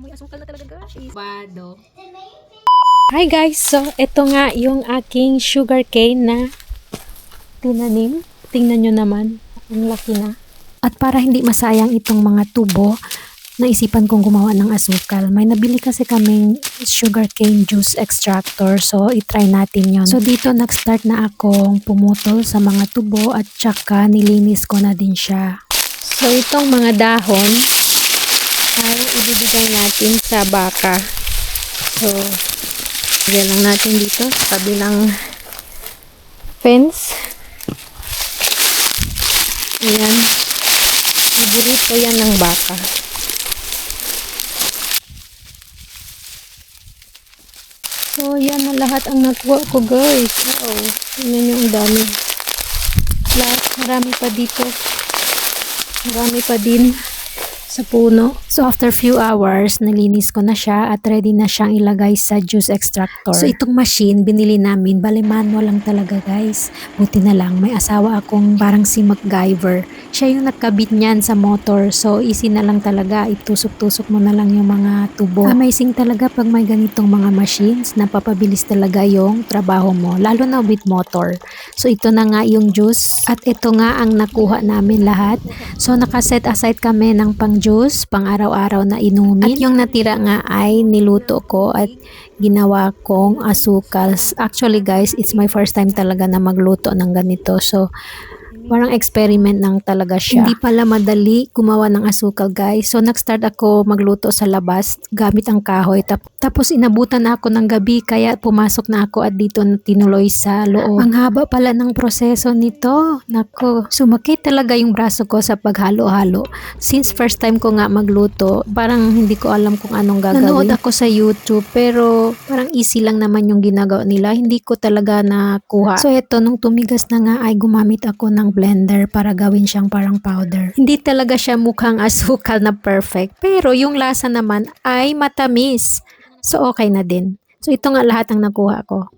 Amoy asukal na talaga guys. Bado. Hi guys, so ito nga yung aking sugar cane na tinanim. Tingnan nyo naman, ang laki na. At para hindi masayang itong mga tubo, naisipan kong gumawa ng asukal. May nabili kasi kaming sugarcane juice extractor, so itry natin yon. So dito nag-start na akong pumutol sa mga tubo at tsaka nilinis ko na din siya. So itong mga dahon ay ibibigay natin sa baka. So lagyan lang natin dito sa kabilang fence. Ayan. Paborito yan ng baka. So, yan na lahat ang nakuha ko guys. Wow. Tingnan nyo ang dami. Plus, marami pa dito. Marami pa din sa puno. So, after few hours, nalinis ko na siya at ready na siyang ilagay sa juice extractor. So, itong machine, binili namin. Bale, manual lang talaga guys. Buti na lang, may asawa akong parang si MacGyver. Siya yung nakabit niyan sa motor. So, easy na lang talaga. Itusok-tusok mo na lang yung mga tubo. Amazing talaga pag may ganitong mga machines. Napapabilis talaga yung trabaho mo. Lalo na with motor. So, ito na nga yung juice. At ito nga ang nakuha namin lahat. So, nakaset aside kami ng pang juice, pang araw-araw na inumin. At yung natira nga ay niluto ko at ginawa kong asukals. Actually guys, it's my first time talaga na magluto ng ganito. So, parang experiment lang talaga siya. Hindi pala madali gumawa ng asukal guys. So nag-start ako magluto sa labas gamit ang kahoy. Tapos inabutan na ako ng gabi kaya pumasok na ako at dito tinuloy sa loob. Ang haba pala ng proseso nito. Nako, sumakit talaga yung braso ko sa paghalo-halo. Since first time ko nga magluto, parang hindi ko alam kung anong gagawin. Nanood ako sa YouTube pero parang easy lang naman yung ginagawa nila. Hindi ko talaga nakuha. So eto, nung tumigas na nga ay gumamit ako ng blender para gawin siyang parang powder. Hindi talaga siya mukhang asukal na perfect, pero yung lasa naman ay matamis. So okay na din. So ito nga lahat ang nakuha ko.